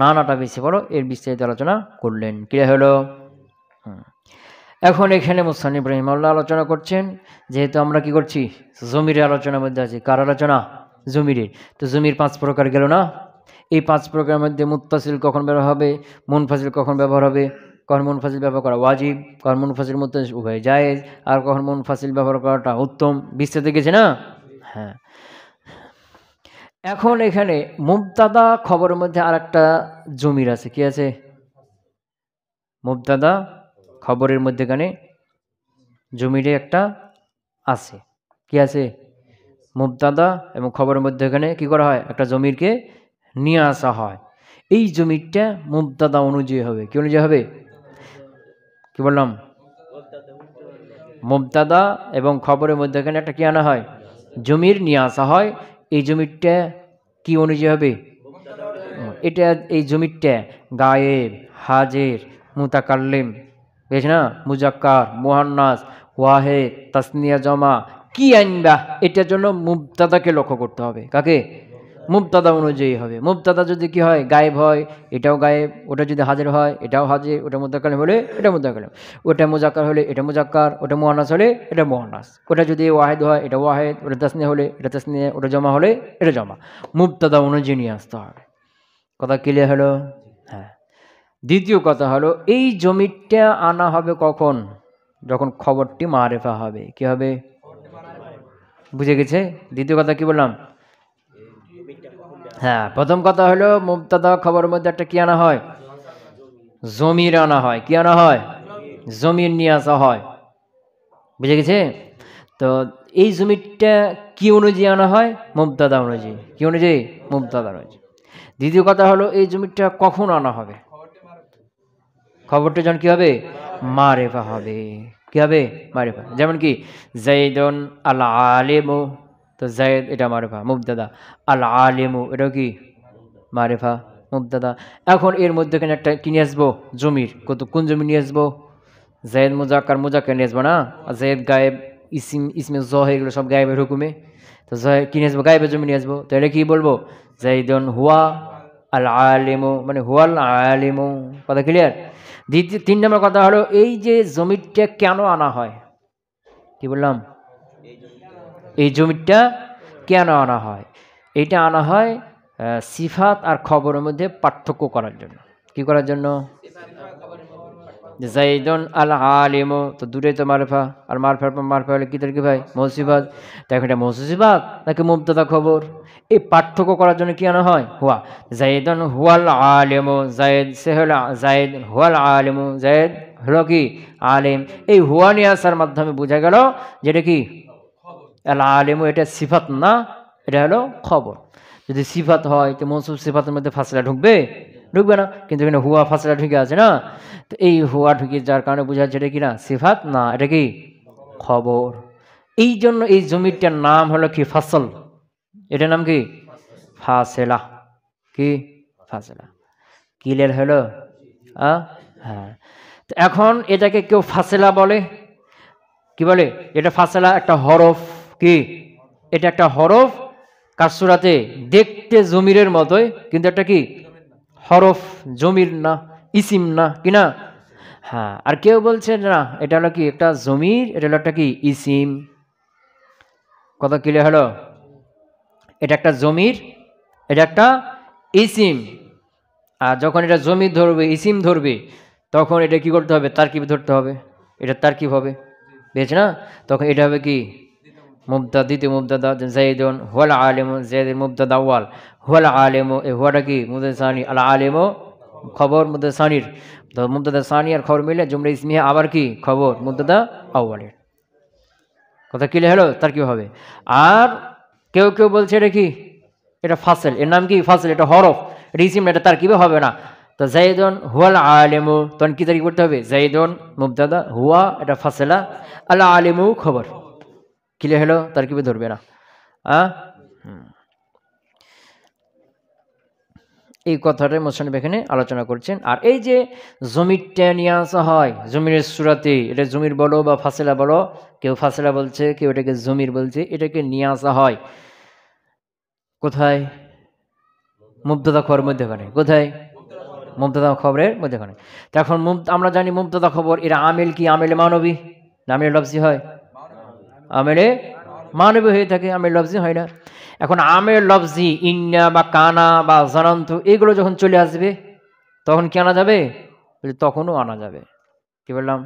না আনাটা বেশি ভালো, এর বিস্তারিত আলোচনা করলেন। ক্লিয়ার হলো? এখন এখানে মুসান্নিফ রাহিমাহুল্লাহ আলোচনা করছেন, যেহেতু আমরা কি করছি জমিরের আলোচনার মধ্যে আছি। কার আলোচনা? জমিরের। তো জমির 5 প্রকার গেল না? এই 5 প্রকারের মধ্যে মুত্তাসিল কখন ব্যবহার হবে, মুনফাসিল কখন ব্যবহার হবে, কখন মুনফাসিল ব্যবহার করা ওয়াজিব, কখন মুনফাসিল মুত্তাসিল উভয় জায়েজ, আর কখন মুনফাসিল ব্যবহার করাটা উত্তম, বিস্তারিত গেছে না? হ্যাঁ। এখন এখানে মুবতাদা খবরের মধ্যে আর একটা জমির আছে। কি আছে? মুবতাদা খবরের মধ্যেখানে জমিরে একটা আছে। কি আছে? মুবতাদা এবং খবরের মধ্যেখানে কি করা হয়? একটা জমিরকে নিয়ে আসা হয়। এই জমিরটা মুবতাদা অনুযায়ী হবে। কি অনুযায়ী হবে? কি বললাম? মুবতাদা এবং খবরের মধ্যেখানে একটা কি আনা হয়? জমির নিয়ে আসা হয়। এই জমিরটা কি অনুযায়ী হবে? এটা এই জমিরটা গায়েব, হাজির, মুতাকাল্লিম, বেশ না, মুজাক্কার, মুহান্নাস, ওয়াহেদ, তাসনিয়া, জমা, কি আনবা, এটার জন্য মুবতাদাকে লক্ষ্য করতে হবে। কাকে? মুবতাদা অনুযায়ী হবে। মুবতাদা যদি কি হয়? গায়েব হয়, এটাও গায়েব। ওটা যদি হাজির হয়, এটাও হাজির। ওটা মুতাকাল্লিম হলে এটা মুতাকাল্লিম। ওটা মুজাক্কার হলে এটা মুজাক্কার। ওটা মুহান্নাস হলে এটা মুহান্নাস। ওটা যদি ওয়াহেদ হয় এটা ওয়াহেদ। ওটা তাসনিয়া হলে এটা তাসনিয়া। ওটা জমা হলে এটা জমা। মুবতাদা অনুযায়ী নিয়ে আসতে হবে। কথা ক্লিয়ার হলো? হ্যাঁ। দ্বিতীয় কথা হলো, এই জমিরটা আনা হবে কখন? যখন খবরটি মারেফা হবে। কি হবে? বুঝে গেছে? দ্বিতীয় কথা কি বললাম? হ্যাঁ, প্রথম কথা হলো মুবতাদা খবরের মধ্যে একটা কি আনা হয়? জমির আনা হয়। কি আনা হয়? জমির নিয়ে আসা হয়। বুঝে গেছে? তো এই জমিরটা কি অনুযায়ী আনা হয়? মুবতাদা অনুযায়ী। কি অনুযায়ী? মুবতাদা অনুযায়ী। দ্বিতীয় কথা হলো, এই জমিরটা কখন আনা হবে? খবরটা যখন কি হবে? মারেফা হবে। কি হবে? মারেফা। যেমন কি জাইদুন আল আলিমু, তো জাইদ এটা মারেফা, মুবতাদা। আল আলিমু এটাও কি মারেফা, মুবতাদা। এখন এর মধ্যে এখানে একটা কি নিয়ে আসবো? জমির। কোন জমি নিয়ে আসবো? জাইদ মুজাক্কার, মুজাক্কার নিয়ে আসবো না? জাইদ গায়েব, ইসমে জহে, এগুলো সব গায়েবের হুকুমে। তো জায়েদ কি নিয়ে আসবো? গায়েবের জমি নিয়ে আসবো। তাহলে কি বলবো? জাইদুন হুয়া আল আলিমু, মানে হুয়াল আলিমু। কথা ক্লিয়ার? তিন নম্বর কথা হলো, এই যে জমিরটা কেন আনা হয়? কি বললাম? এই জমিরটা কেন আনা হয়? এটা আনা হয় সিফাত আর খবরের মধ্যে পার্থক্য করার জন্য। কি করার জন্য? জাইদুন আল আলিমু, তো দূরে তো মারফা, আর মারফা হলে কি তার কি ভাই? মৌসিফাত। দেখো এটা মৌসিফাত নাকি মুবতাদা খবর? এই পার্থক্য করার জন্য কি আনা হয়? হুয়া। জাইদুন হুয়াল আলিমু, জাইদ সে হলো জাইদ, হুয়াল আলিমু জাইদ হলো কি আলিম। এই হুয়া নিয়ে আসার মাধ্যমে বোঝা গেল যেটা কি আল আলিমু, এটা সিফাত না, এটা হলো খবর। যদি সিফাত হয় তো মৌসুফ সিফাতের মধ্যে ফাসলা ঢুকবে? ঢুকবে না। কিন্তু এখানে হুয়া ফাসলা ঢুকে আছে না, তো এই হুয়া ঢুকে যার কারণে বোঝা যাচ্ছে এটা কি না সিফাত না, এটা কি খবর। এই জন্য এই জমিটার নাম হলো কি ফাসল। এটার নাম কি ফাসেলা। কি ফাসেলা। ক্লিয়ার হলো? হ্যাঁ। তো এখন এটাকে কেউ ফাসেলা বলে। কি বলে? এটা ফাসেলা একটা হরফ। কি এটা? একটা হরফ। কার সূরাতে? দেখতে জমিরের মতোই, কিন্তু এটা কি হরফ, জমির না, ইসিম না, কি না? হ্যাঁ। আর কেউ বলছে না এটা হলো কি একটা জমির, এটা হলো একটা কি ইসিম। কথা ক্লিয়ার হলো? এটা একটা জমির, এটা একটা ইসিম। আর যখন এটা জমির ধরবে, ইসিম ধরবে, তখন এটা কি করতে হবে? তারকিব ধরতে হবে। এটা তারকিব হবে, বুঝেছ না? তখন এটা হবে কি মুবতাদা, দ্বিতীয় মুবতাদা। জাইদুন হুয়াল আলিমু, জাইদের মুবতাদা আউয়াল, হুয়াল আলিমু, এই হুয়াটা কি মুবতাদা সানি, আল আলিমু খবর মুবতাদা সানির, তো মুবতাদা সানি আর খবর মিলে জুমলা ইসমিয়া আবার কি খবর মুবতাদা আউয়ালের। কথা ক্লিয়ার হলো? তার কি হবে? আর কেউ কেউ বলছে এটা কি, এটা ফাসল, এর নাম কি ফাসল, এটা হরফ, এটা ইসিম, এটা তার কিভাবে হবে না। তো জাইদুন হুয়াল আলিমু, তখন কি তারিখ করতে হবে? জাইদুন মুবতাদা, হুয়া এটা ফাসলা, আল আলিমু খবর। ক্লিয়ার হলো? তার কিভাবে ধরবে না। এই কথাটাই মুসান্নিফ এখানে আলোচনা করছেন। আর এই যে জমিরটা নিয়ে আসা হয় জমিরের সূরাতে, এটা জমির বলো বা ফাসলা বলো, কেউ ফাসলা বলছে, কেউ এটাকে জমির বলছে, এটাকে নিয়ে আসা হয় কোথায়? মুবতাদা খবরের মধ্যেখানে। কোথায়? মুবতাদা খবরের মধ্যেখানে। এখন আমরা জানি মুবতাদা খবর এরা আমেল কি, আমেলে মানবী না আমেলে লফজি হয়? আমেলে মানবী হয়ে থাকে, আমেল লফজি হয় না। এখন আমের লফজি ইন্না বা কানা বা জানান্তু এগুলো যখন চলে আসবে তখন কি আনা যাবে? তখনও আনা যাবে। কি বললাম?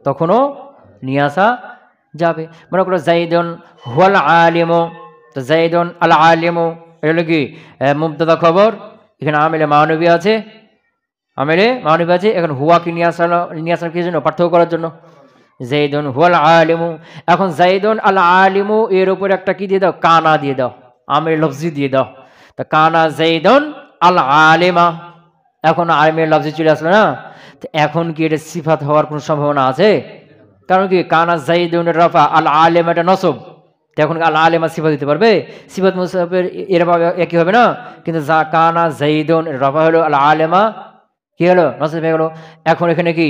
তখনও নিয়ে আসা যাবে। মনে করো জাইদুন হুয়াল আলিমু, তো জাইদুন আল আলিমু এটা হলো কি মুবতাদা খবর, এখানে আমেলে মানবী আছে, আমেলে মানবী আছে। এখন হুয়া কি নিয়ে আসা কি জন্য? পার্থক্য করার জন্য। জাইদুন হুয়াল আলিমু, এখন জাইদুন আল আলিমু এর উপর একটা কি দিয়ে দাও? কানা দিয়ে দাও, আমের লফজি দিয়ে দাও। তা কানা জাইদুন আল আলিমা, এখন আমের লফজি চলে আসলো না। তো এখন কি এটা সিফাত হওয়ার কোনো সম্ভাবনা আছে? কারণ কি কানা জাইদুন রাফা, আল আলিমা এটা নসব, তো এখন আল আলিমা সিফাত দিতে পারবে? সিফাত মুসাফের এরা একই হবে না। কিন্তু যা কানা জাইদুন রাফা হলো, আল আলিমা কি হলো? নসব হয়ে গেল। এখন এখানে কি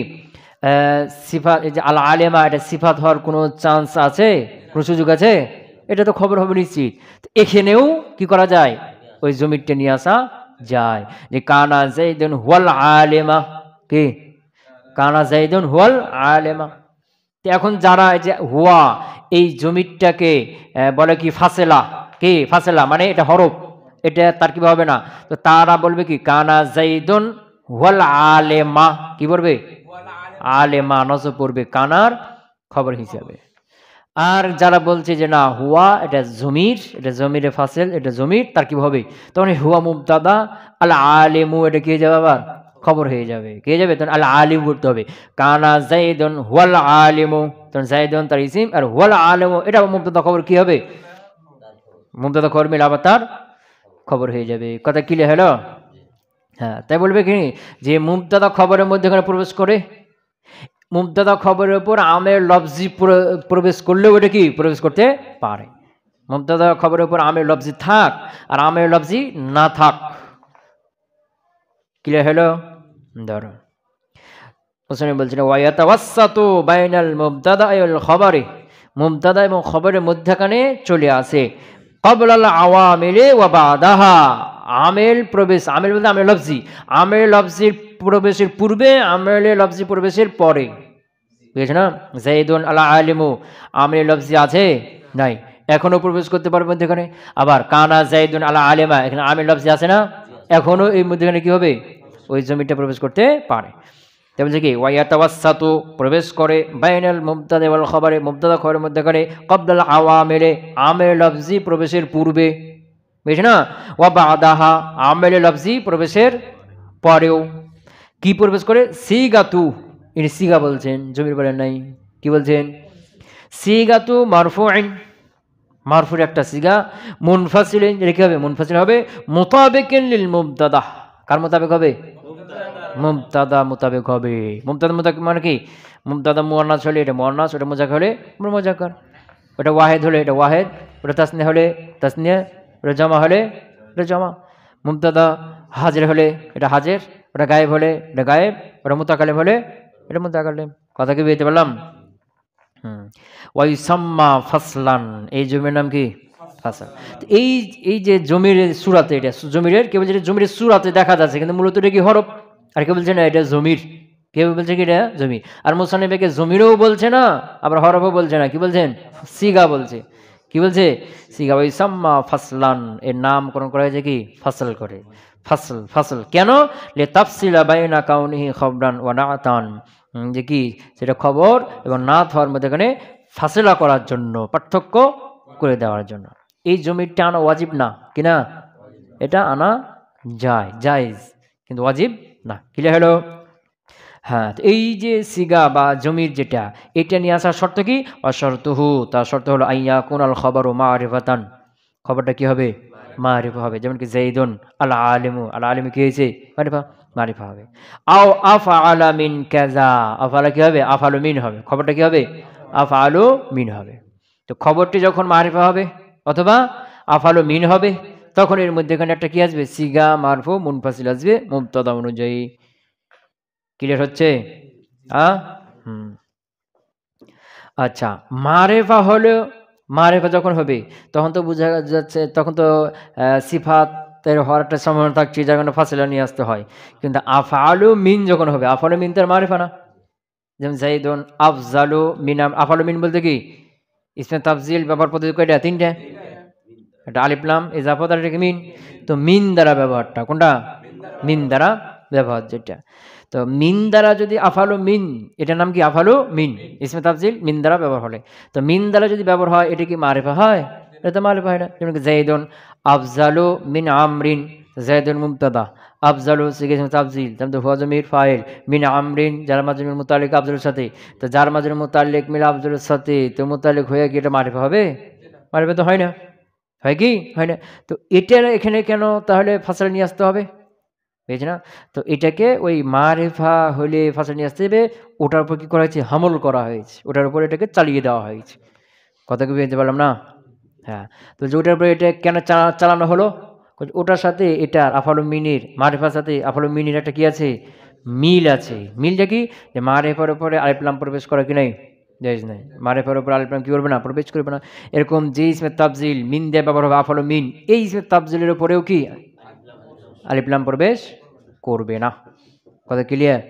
সিফাত, এই যে আল আলেমা এটা সিফাত হওয়ার কোনো চান্স আছে, কোনো সুযোগ আছে? এটা তো খবর হবে নিশ্চিত। তো এখানেও কি করা যায়? ওই জমিরটা নিয়ে আসা যায়, যে কানা জাইদুন হুয়াল আলেমা, কি কানা জাইদুন হুয়াল আলেমা। তো এখন যারা এই যে হুয়া এই জমিরটাকে বলে কি ফাসেলা, কি ফাসেলা মানে এটা হরফ, এটা তার কি হবে না, তো তারা বলবে কি কানা জাইদুন হুয়াল আলেমা, কি বলবে? আলেমা নজর পড়বে কানার খবর হিসাবে। আর যারা বলছে যে না হুয়া এটা জমির, এটা জমিরে ফাসেল, এটা জমির, তার কি হবে? তখন হুয়া মুবতাদা, আল আলিমু এটা কি হয়ে যাবে? আবার খবর হয়ে যাবে। কে যাবে? তখন আল আলিম করতে হবে। কানা জাইদুন হুয়াল আলিমু, তখন জাইদুন তার ইসিম, আর হুয়াল আলিমু এটা মুবতাদা খবর কি হবে? মুবতাদা খবর মিলে আবার তার খবর হয়ে যাবে। কথা ক্লিয়ার হলো? হ্যাঁ, তাই বলবে কি যে মুবতাদা খবরের মধ্যে প্রবেশ করে, মুবতাদা খবরের উপর আমের লফজি প্রবেশ করলেও এটা কি প্রবেশ করতে পারে। মুবতাদা খবরের উপর আমের লফজি থাক আর আমের লফজি না থাক। ক্লিয়ার হলো? ধরো মুসলিম বলছেন ওয়ায়াতাওয়াসসাতু বাইনাল মুবতাদা ওয়াল খবরি, মুবতাদা এবং খবরের মধ্যখানে চলে আসে ক্বাবলাল আওয়ামিলি ওয়া বাদাহা, আমেল প্রবেশ, আমেল বলতে আমের লফজি, আমের লফজির প্রবেশের পূর্বে, আমেল লফজি প্রবেশের পরে। বুঝেছ না? জাইদুন আল আলিমু আমের লফজি আছে নাই, এখনো প্রবেশ করতে পারবে মধ্যখানে। আবার কানা জাইদুন আল আলিমা এখানে আমের লফজি আছে না, এখনো এই মধ্যখানে কি হবে? ওই জমিটা প্রবেশ করতে পারে। তাই বলছে কি ওয়ায়াতাওয়াসসাতু প্রবেশ করে বাইনাল মুবতাদা ওয়াল খবরে, মুবতাদা খবরের মধ্যখানে ক্বাবলাল আওয়ামিলি আমের লফজি প্রবেশের পূর্বে, বুঝছ না? ওয়া বাদাহা আমের লফজি প্রবেশের পরেও। কি প্রবেশ করে? সিগাতু, ইনি সিগা বলছেন, জমির বলেন নাই। কি বলছেন? সিগাতু মারফুইন, মারফুর একটা সিগা, মুনফাসিলিন কি হবে? মুনফাসিল হবে মুতাবিকিন লিল মুবতাদা, কার মোতাবেক হবে? মুবতাদা মোতাবেক হবে। মুবতাদা মোতাবেক মানে কি? মুবতাদা মুয়ান্নাস হলে এটা মুয়ান্নাস, ওটা মুজাক্কার হলে মুজাক্কার, ওটা ওয়াহিদ হলে এটা ওয়াহিদ, ওটা তাসনিয়া হলে তাসনিয়া, ওটা জমা হলে এটা জমা। মুবতাদা হাজির হলে এটা হাজির, ওটা গায়েব হলে এটা গায়েব, ওটা মুতাকাল্লিম হলে এটা মুতাকাল্লিম। কথা কি বুঝতে পারলাম? ওয়াইসাম্মা ফাসলান, এই জমির নাম কি? ফাসল। এই এই যে জমির সূরাতে, এটা জমিরের কেবল যেটা জমির সূরাতে দেখা যাচ্ছে, কিন্তু মূলত এটা কি হরফ। আর কেউ বলছে না এটা জমির, কেউ বলছে কি এটা জমির। আর মুসান্নিফ একে জমিরও বলছে না, আবার হরফও বলছে না, কি বলছেন? সিগা বলছে। কি বলছে? সিগা। ওয়াইসাম্মা ফাসলান, এর নামকরণ করা হয়েছে কি? ফাসল করে। ফাসল, ফাসল কেন? লে তাফসিলা বাইনা কাউনিহি খবরান ওয়া নাআতান, যে কি সেটা খবর এবং নাত হওয়ার মধ্যে এখানে ফাসলা করার জন্য, পার্থক্য করে দেওয়ার জন্য। এই জমিরটা আনা ওয়াজিব না, কিনা? এটা আনা যায়, জায়েজ। কিন্তু ওয়াজিব না। ক্লিয়ার হলো? হ্যাঁ, তো এই যে সিগা বা জমির যেটা, এটা নিয়ে আসার শর্ত কি? অশর্তহু, তার শর্ত হলো আইয়া কুনাল খবরু মারিফাতান, খবরটা কি হবে? মারিফা হবে। যেমন কি যাইদুন আল আলিমু, আল আলিমু কি হয়েছে? মারিফা, মারিফা হবে। আও আফআলা মিন কাযা, আফআলা কি হবে? আফআলু মিন হবে। খবরটা কি হবে? আফআলু মিন হবে। তো খবরটি যখন মারিফা হবে অথবা আফআলু মিন হবে, তখন এর মধ্যে এখানে একটা কি আসবে? সিগা মারফু মুনফাসিল আসবে মুবতাদা অনুযায়ী। ক্লিয়ার হচ্ছে? হুম। আচ্ছা, মারেফা হলেও, মারেফা যখন হবে তখন তো বোঝা যাচ্ছে, তখন তো সিফাতের হওয়ার একটা সম্ভাবনা থাকছে, যার কারণে ফাসিলা নিয়ে আসতে হয়। কিন্তু আফআলু মিন যখন হবে, আফআলু মিন তার মারেফা না। যেমন জাইদুন আফজালু মিন, আফআলু মিন বলতে কি? ইসমে তাফজিল ব্যবহার পদ্ধতি কয়টা? তিনটা। এটা আলিফ লাম ইজাফা আর এটা মিন। তো মিন দ্বারা ব্যবহারটা কোনটা? মিন দ্বারা ব্যবহার যেটা। তো মিন দ্বারা যদি আফালু মিন, এটার নাম কি? আফালু মিন, ইসমে তাফজিল মিন দ্বারা ব্যবহার হলে। তো মিন দ্বারা যদি ব্যবহার হয়, এটা কি মারিফা হয়? এটা তো মারিফা হয় না। যেমন জাইদুন আফজালু মিন আমরিন, জাইদুন মুবতাদা, আফজালু সিগা ইসমে তাফজিল, যেমন তো হুয়া জমির ফাইল, মিন আমরিন যার মাজরুর মুতাল্লিক আফজালুর সাথে। তো যার মাজরুর মুতাল্লিক মিল আফজালুর সাথে, তো মুতাল্লিক হয়ে কি এটা মারিফা হবে? মারিফা তো হয় না। হয় কি? হয় না। তো এটা এখানে কেন তাহলে ফাসলা নিয়ে আসতে হবে? বুঝছি না? তো এটাকে ওই মারিফা হলে ফাসলা নিয়ে আসতে হবে, ওটার উপর কি করা হয়েছে? হামল করা হয়েছে, ওটার উপর এটাকে চালিয়ে দেওয়া হয়েছে। কথা কি বুঝতে পারলাম না? হ্যাঁ। তো যে ওটার উপরে এটা কেন চালানো হলো? ওটার সাথে এটার আফালু মিনির, মারিফার সাথে আফালু মিনির একটা কি আছে? মিল আছে। মিলটা কি? যে মারিফার উপরে আলিফ লাম প্রবেশ করা কি নাই? জায়েজ নাই। মারিফার উপরে আলিফ লাম কি করবে না? প্রবেশ করবে না। এরকম যে ইসমে তাফজিল মিন দিয়ে ব্যবহার হবে আফালু মিন, এই ইসমে তাফজিলের উপরেও কি আলিফ লাম প্রবেশ করবে না। কথা ক্লিয়ার?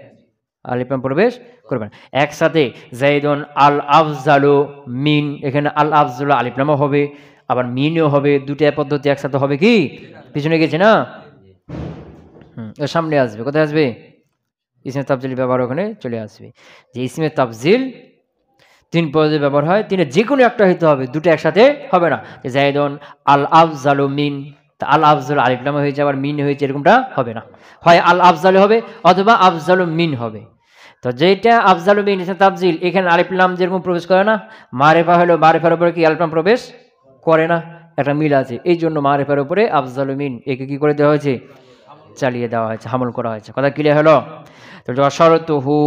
আলিফ লাম প্রবেশ করবে না। একসাথে জাইদুন আল আফজালু মিন, এখানে আল আফজালু আলিফ লামও হবে, আবার মিনও হবে। দুটা পদ্ধতি একসাথে হবে কি? পিছনে গেছে না? এর সামনে আসবে। কোথায় আসবে? ইসমে তাফজিল ব্যবহার ওখানে চলে আসবে। যে ইসমে তাফজিল তিন পদে ব্যবহার হয়, তিনে যে কোনো একটা হইতে হবে, দুটো একসাথে হবে না। যে জাইদুন আল আফজালু মিন, তা আল আফজালু আলিফ লাম হয়েছে আবার মিন হয়েছে, এরকমটা হবে না। হয় আল আফজালু হবে অথবা আফজালু মিন হবে। তো যেটা আফজালু মিন ইসমে তাফজিল, এখানে আলিফ লাম যেরকম প্রবেশ করে না, মারিফা হলো মারিফার উপরে কি আলিফ লাম প্রবেশ করে না, একটা মিল আছে। এই জন্য মারিফার উপরে আফজালু মিন একে কি করে দেওয়া হয়েছে? চালিয়ে দেওয়া হয়েছে, হামল করা হয়েছে। কথা ক্লিয়ার হলো? তো শরতুহু,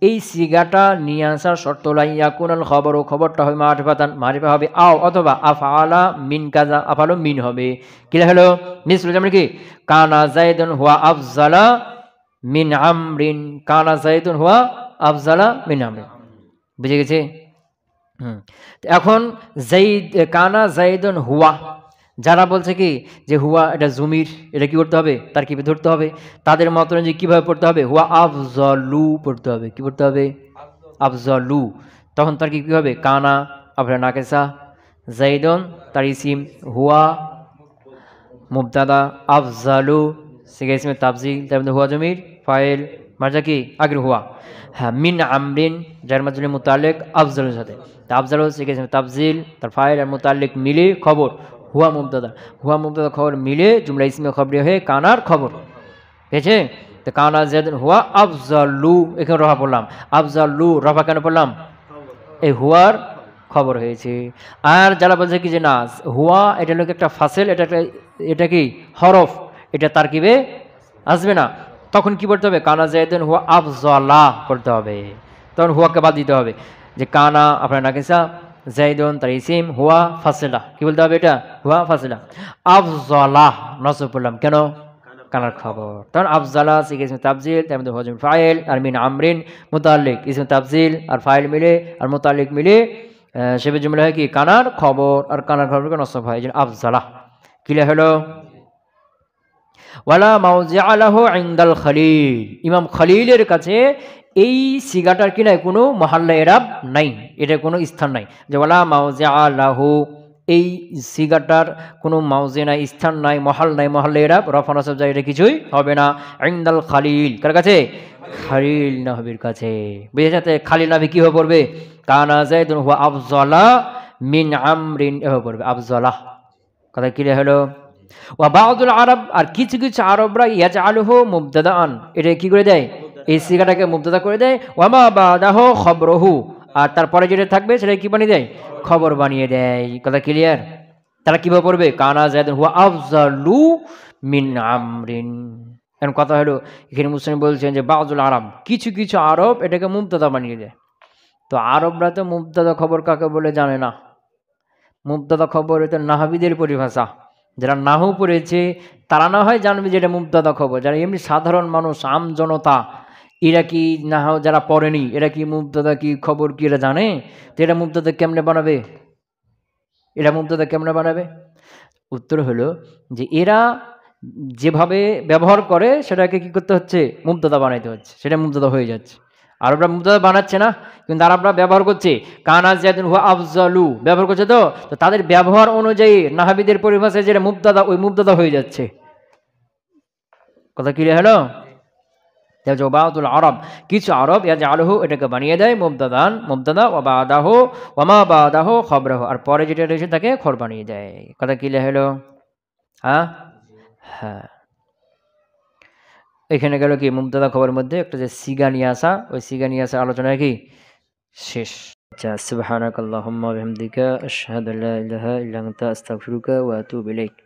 এই সিগাটা নিয়ে আসার শর্ত হলো ইয়াকুনাল খবরও, খবরটা হবে মারিফাতান, মারিফা হবে। আও অথবা আফআলা মিন কাজা, আফআলু মিন হবে। ক্লিয়ার হলো? মিসলু যেমন কি কানা যাইদুন হুয়া আফজালা মিন আমরিন, কানা যাইদুন হুয়া আফজালা মিন আমরিন। বুঝে গেছে? এখন কানা যাইদুন হুয়া, যারা বলছে কি যে হুয়া এটা জমির, এটা কি করতে হবে? তার কি ধরতে হবে? তাদের মত যে কিভাবে পড়তে হবে? হুয়া আফজালু পড়তে হবে। কি পড়তে হবে? আফজালু। তখন তার কি হবে? কানা আফরা নাকেসা, যাইদুন তার ইসিম, হুয়া মুবতাদা, আফজালু সিগা ইসমে তাফজিল, তার মধ্যে হুয়া জমির ফাইল, মার্জা কি আগের হুয়া। হ্যাঁ, মিন আমরিন যার মাঝে মুতাল্লিক আফজালুর সাথে, তা আফজালু সিগা ইসমে তাফজিল, তার ফাইল আর মুতাল্লিক মিলে খবর হুয়া মুবতাদা, হুয়া মুবতাদা খবর মিলে জুমলা ইসমে খবরে হয়ে কানার খবর। পেয়েছে? তো কানা যাইদুন হুয়া আফজালু, এখানে রফা পড়লাম। আফজালু রফা কেন পড়লাম? এই হুয়ার খবর হয়েছে। আর যারা বলছে কি যে না হুয়া এটা লোক একটা ফাসেল, এটা কি হরফ, এটা তারকিবে আসবে না, তখন কি পড়তে হবে? কানা যাইদুন হুয়া আফজালা পড়তে হবে। তখন হুয়াকে বাদ দিতে হবে। যে কানা আপনার নাকিসা, যাইদুন তার ইসিম, হুয়া ফাসিলা, কি বলতে হবে? এটা হুয়া ফাসিলা। আফজালা নসব পড়লাম কেন? কানার খবর। তখন আফজালা সিগা ইসমে তাফজিল, তার মধ্যে হুয়া ফাইল আর মিন আমরিন মুতাল্লিক, ইসমে তাফজিল আর ফাইল মিলে আর মুতাল্লিক মিলে সেবে জুমলা হয় কি কানার খবর, আর কানার খবরকে নসব হয়, এই জন্য আফজালা। ক্লিয়ার হলো? ওয়ালা মাউজিআ লাহু ইনদাল খলিল, ইমাম খলিলের কাছে এই সিগাটার কি নাই? কোনো মহাল্লা এরাব নাই, এটা কোনো স্থান নাই। যে ওয়ালা মাউজিআ লাহু, এই সিগাটার কোনো মাউজে নাই, স্থান নাই, মহাল নাই, মহাল্লা এরাব রফা নসব যায়, এটা কিছুই হবে না। ইনদাল খলিল, কার কাছে? খলিল নবীর কাছে। বুঝে যাতে খালিল নবী কি হয়ে পড়বে? কানা যাইদুন হুয়া আফজালা মিন আমরিন হয়ে পড়বে, আফজালা। কথা ক্লিয়ার হলো? ওয়া বা'দুল আরব, আর কিছু কিছু আরবরা ইয়াজআলুহু মুবতাদাআন, এটা কি করে দেয়, এই সিগাটাকে মুবতাদা করে দেয়। ওয়া মা বাদাহু খবরহু, আর তারপরে যেটা থাকবে সেটা কি বানিয়ে দেয়, খবর বানিয়ে দেয়। কথা ক্লিয়ার? তারা কিভাবে পড়বে, কানা যায়দুন হুয়া আফজালু মিন আমরিন। এখন কথা হলো এখানে মুসলিম বলছেন যে বা'দুল আরব, কিছু কিছু আরব এটাকে মুবতাদা বানিয়ে দেয়। তো আরবরা তো মুবতাদা খবর কাকে বলে জানে না। মুবতাদা খবর এটা নাহাবিদের পরিভাষা। যারা নাহু পড়েছে তারা না হয় জানবে যে এটা মুবতাদা খবর, যারা এমনি সাধারণ মানুষ আম জনতা এরা কি নাহু যারা পড়েনি এরা কি মুবতাদা কি খবর কি এরা জানে? তো এটা মুবতাদা কেমনে বানাবে, এটা মুবতাদা কেমনে বানাবে? উত্তর হলো যে এরা যেভাবে ব্যবহার করে সেটাকে কি করতে হচ্ছে, মুবতাদা বানাইতে হচ্ছে, সেটা মুবতাদা হয়ে যাচ্ছে। আরবরা মুবতাদা বানাচ্ছে না, কিন্তু আরবরা ব্যবহার করছে, কানা যায়দুন হুয়া আফজালু ব্যবহার করছে। তো তাদের ব্যবহার অনুযায়ী নাহাবিদের পরিভাষায় যেটা মুবতাদা, ওই মুবতাদা হয়ে যাচ্ছে। কথা ক্লিয়ার হলো? বা'দুল আরব, কিছু আরব ইয়াজআলুহু এটাকে বানিয়ে দেয় মুবতাদান, মুবতাদা, ওয়া বাদাহু ওয়া মা বাদাহু খবরহু, আর পরে যেটা রয়েছে তাকে খবর বানিয়ে দেয়। কথা ক্লিয়ার হলো? হ্যাঁ হ্যাঁ। এখানে গেল কি মুবতাদা খবরের মধ্যে একটা যে সিগা নিয়ে আসা, ওই সিগা নিয়ে আসা আলোচনা কি শেষ। আচ্ছা, সুবহানাকাল্লাহুম্মা ওয়া বিহামদিকা আশহাদু আল্লা ইলাহা ইল্লা আনতা আস্তাগফিরুকা ওয়া আতুবু ইলাইক।